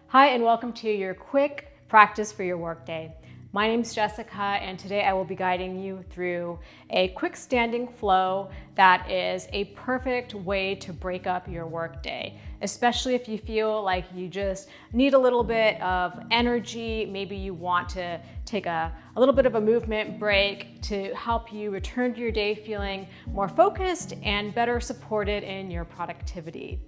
Hi, and welcome to your quick practice for your workday. My name is Jessica, and today I will be guiding you through a quick standing flow that is a perfect way to break up your workday, especially if you feel like you just need a little bit of energy. Maybe you want to take a little bit of a movement break to help you return to your day feeling more focused and better supported in your productivity.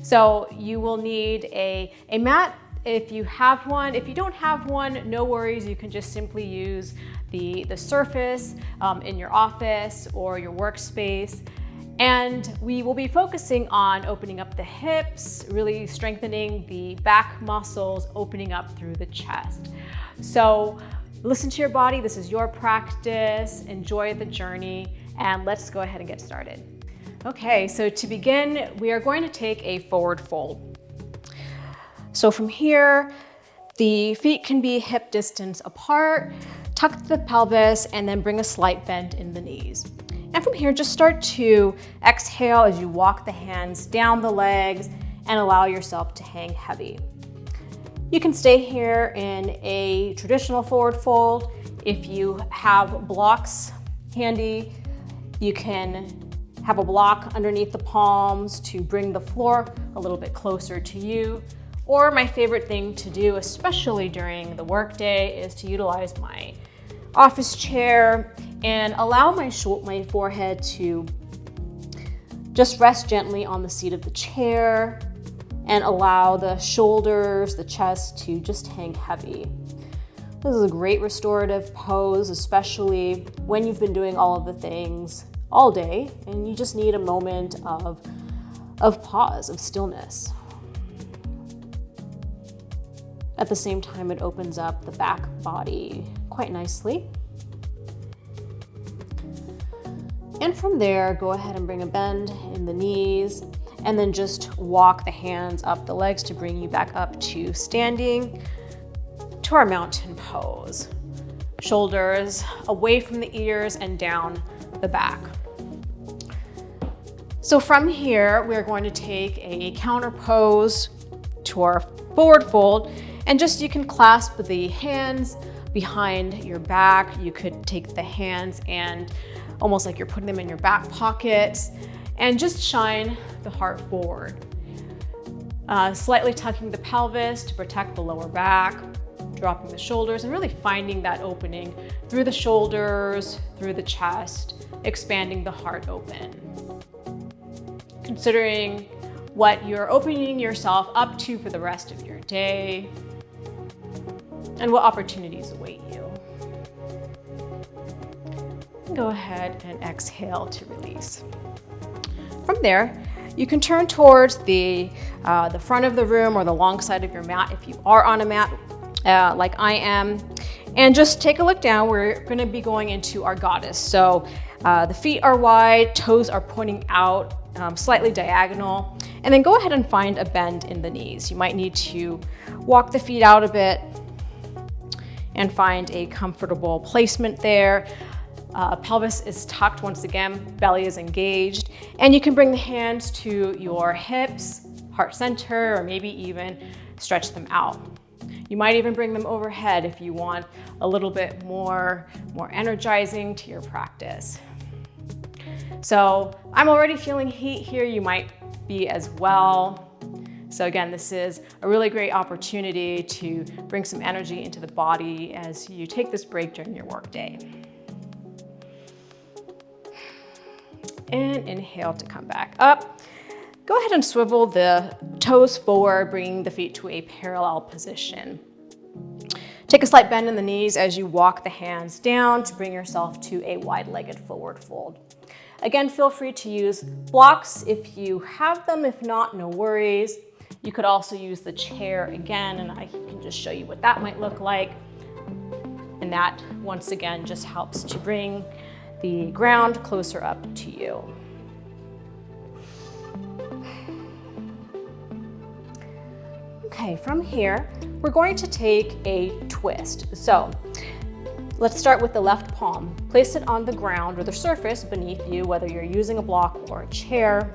So you will need a mat if you have one. If you don't have one, no worries. You can just simply use the surface in your office or your workspace. And we will be focusing on opening up the hips, really strengthening the back muscles, opening up through the chest. So listen to your body. This is your practice. Enjoy the journey, and let's go ahead and get started. Okay, so to begin, we are going to take a forward fold. So from here, the feet can be hip distance apart, tuck the pelvis, and then bring a slight bend in the knees. And from here, just start to exhale as you walk the hands down the legs and allow yourself to hang heavy. You can stay here in a traditional forward fold. If you have blocks handy, you can have a block underneath the palms to bring the floor a little bit closer to you. Or my favorite thing to do, especially during the workday, is to utilize my office chair and allow my forehead to just rest gently on the seat of the chair and allow the shoulders, the chest to just hang heavy. This is a great restorative pose, especially when you've been doing all of the things all day and you just need a moment of pause, of stillness. At the same time, it opens up the back body quite nicely. And from there, go ahead and bring a bend in the knees and then just walk the hands up the legs to bring you back up to standing to our mountain pose. Shoulders away from the ears and down the back. So from here, we're going to take a counter pose to our forward fold, and just you can clasp the hands behind your back. You could take the hands and almost like you're putting them in your back pockets and just shine the heart forward. Slightly tucking the pelvis to protect the lower back, dropping the shoulders and really finding that opening through the shoulders, through the chest, expanding the heart open. Considering what you're opening yourself up to for the rest of your day and what opportunities await you. Go ahead and exhale to release. From there, you can turn towards the front of the room or the long side of your mat if you are on a mat like I am, and just take a look down. We're going to be going into our goddess. So the feet are wide, toes are pointing out, slightly diagonal, and then go ahead and find a bend in the knees. You might need to walk the feet out a bit and find a comfortable placement there. Pelvis is tucked once again, belly is engaged, and you can bring the hands to your hips, heart center, or maybe even stretch them out. You might even bring them overhead if you want a little bit more energizing to your practice. So I'm already feeling heat here. You might be as well. So again, this is a really great opportunity to bring some energy into the body as you take this break during your workday. And inhale to come back up. Go ahead and swivel the toes forward, bringing the feet to a parallel position. Take a slight bend in the knees as you walk the hands down to bring yourself to a wide-legged forward fold. Again, feel free to use blocks if you have them. If not, no worries. You could also use the chair again, and I can just show you what that might look like. And that, once again, just helps to bring the ground closer up to you. Okay, from here, we're going to take a twist. So let's start with the left palm. Place it on the ground or the surface beneath you, whether you're using a block or a chair,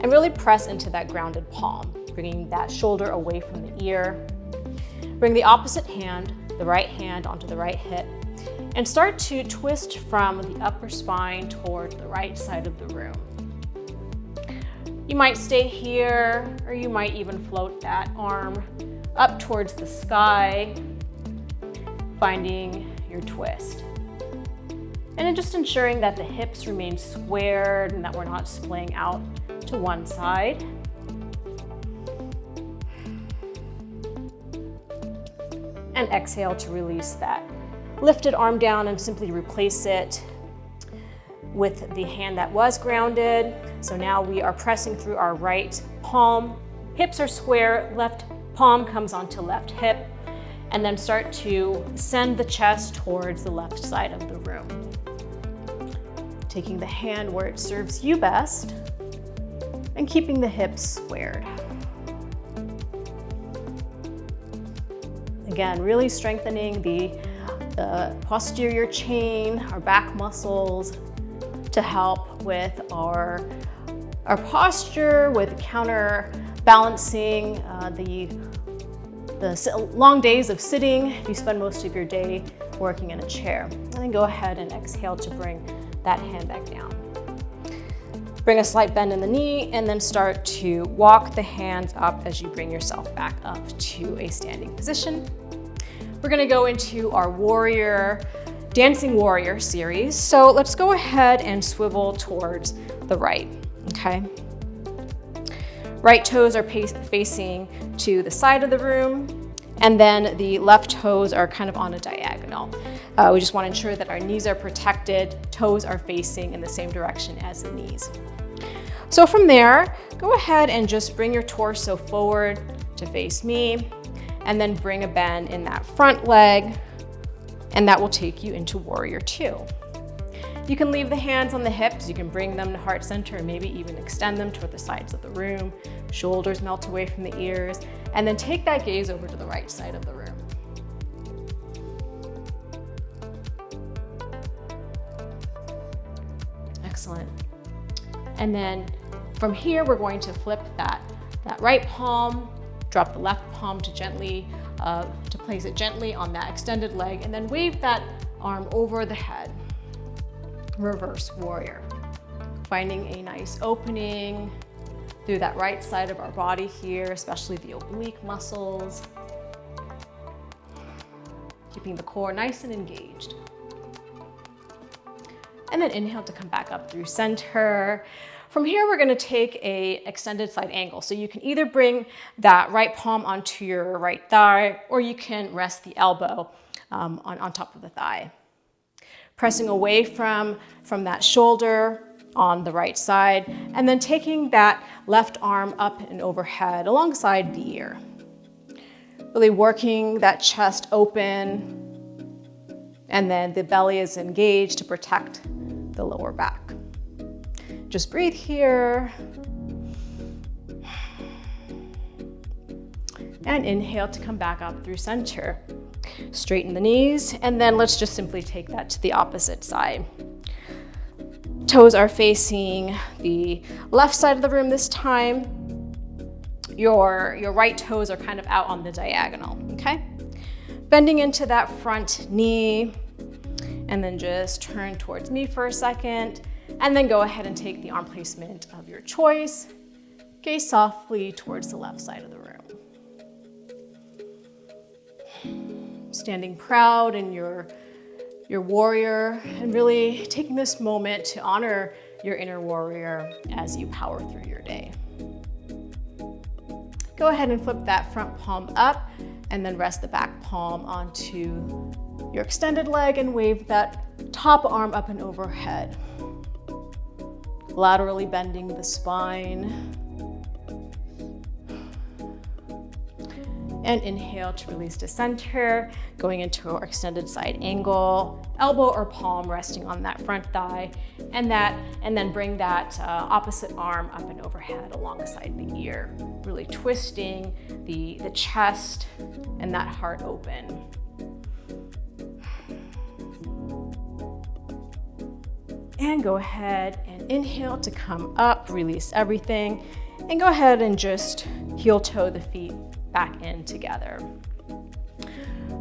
and really press into that grounded palm. bringing that shoulder away from the ear. Bring the opposite hand, the right hand, onto the right hip, and start to twist from the upper spine toward the right side of the room. You might stay here, or you might even float that arm up towards the sky, finding your twist. And then just ensuring that the hips remain squared and that we're not splaying out to one side. And exhale to release that lifted arm down and simply replace it with the hand that was grounded. So now we are pressing through our right palm. Hips are square, left palm comes onto left hip, and then start to send the chest towards the left side of the room. Taking the hand where it serves you best and keeping the hips squared. Again, really strengthening the posterior chain, our back muscles, to help with our posture, with counterbalancing the long days of sitting if you spend most of your day working in a chair. And then go ahead and exhale to bring that hand back down. Bring a slight bend in the knee and then start to walk the hands up as you bring yourself back up to a standing position. We're gonna go into our Dancing Warrior series. So let's go ahead and swivel towards the right, okay? Right toes are facing to the side of the room, and then the left toes are kind of on a diagonal. We just want to ensure that our knees are protected, toes are facing in the same direction as the knees. So from there, go ahead and just bring your torso forward to face me, and then bring a bend in that front leg, and that will take you into Warrior Two. You can leave the hands on the hips, you can bring them to heart center, and maybe even extend them toward the sides of the room. Shoulders melt away from the ears, and then take that gaze over to the right side of the room. Excellent. And then from here, we're going to flip that right palm, drop the left palm to place it gently on that extended leg, and then wave that arm over the head. Reverse warrior. Finding a nice opening through that right side of our body here, especially the oblique muscles. Keeping the core nice and engaged. And then inhale to come back up through center. From here, we're gonna take a extended side angle. So you can either bring that right palm onto your right thigh, or you can rest the elbow on top of the thigh. Pressing away from that shoulder on the right side, and then taking that left arm up and overhead alongside the ear. Really working that chest open, and then the belly is engaged to protect the lower back. Just breathe here. And inhale to come back up through center. Straighten the knees, and then let's just simply take that to the opposite side. Toes are facing the left side of the room this time. Your right toes are kind of out on the diagonal, okay? Bending into that front knee, and then just turn towards me for a second, and then go ahead and take the arm placement of your choice. Gaze softly towards the left side of the room. Standing proud in your warrior, and really taking this moment to honor your inner warrior as you power through your day. Go ahead and flip that front palm up, and then rest the back palm onto your extended leg and wave that top arm up and overhead. Laterally bending the spine. And inhale to release to center, going into our extended side angle, elbow or palm resting on that front thigh, and then bring that opposite arm up and overhead alongside the ear, really twisting the chest and that heart open. And go ahead and inhale to come up, release everything, And go ahead and just heel toe the feet back in together.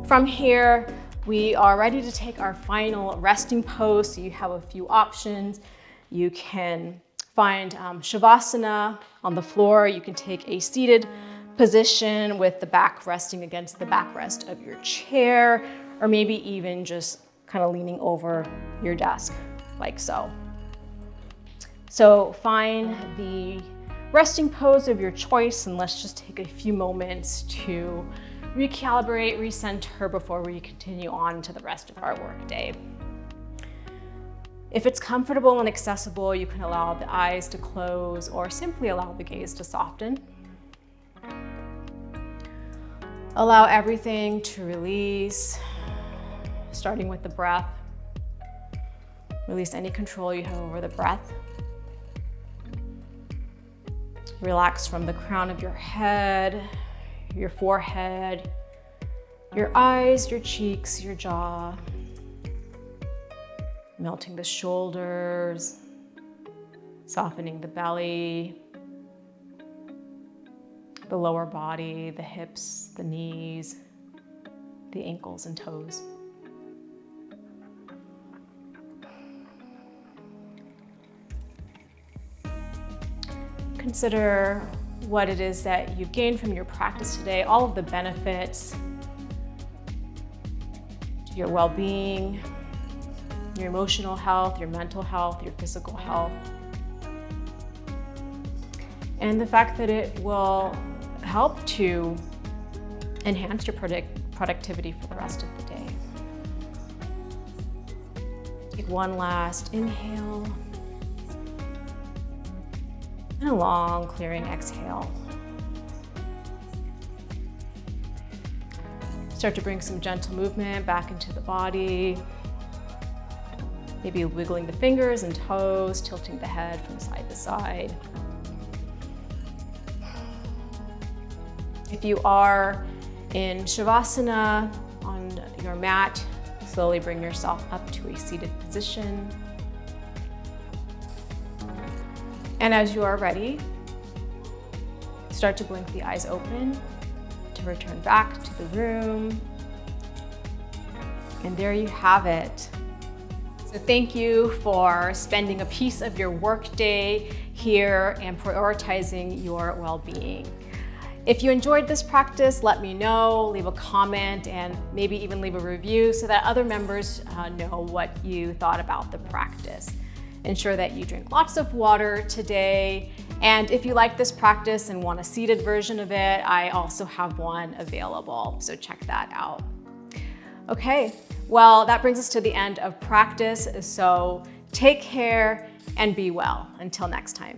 From here, we are ready to take our final resting pose. So you have a few options. You can find Shavasana on the floor. You can take a seated position with the back resting against the backrest of your chair, or maybe even just kind of leaning over your desk like so. So find the resting pose of your choice, and let's just take a few moments to recalibrate, recenter before we continue on to the rest of our workday. If it's comfortable and accessible, you can allow the eyes to close or simply allow the gaze to soften. Allow everything to release, starting with the breath. Release any control you have over the breath. Relax from the crown of your head, your forehead, your eyes, your cheeks, your jaw. Melting the shoulders, softening the belly, the lower body, the hips, the knees, the ankles and toes. Consider what it is that you've gained from your practice today, all of the benefits to your well-being, your emotional health, your mental health, your physical health, and the fact that it will help to enhance your productivity for the rest of the day. Take one last inhale and a long clearing exhale. Start to bring some gentle movement back into the body. Maybe wiggling the fingers and toes, tilting the head from side to side. If you are in Shavasana on your mat, slowly bring yourself up to a seated position. And as you are ready, start to blink the eyes open to return back to the room. And there you have it. So thank you for spending a piece of your workday here and prioritizing your well-being. If you enjoyed this practice, let me know, leave a comment, and maybe even leave a review so that other members know what you thought about the practice. Ensure that you drink lots of water today. And if you like this practice and want a seated version of it, I also have one available, so check that out. Okay, well, that brings us to the end of practice, so take care and be well. Until next time.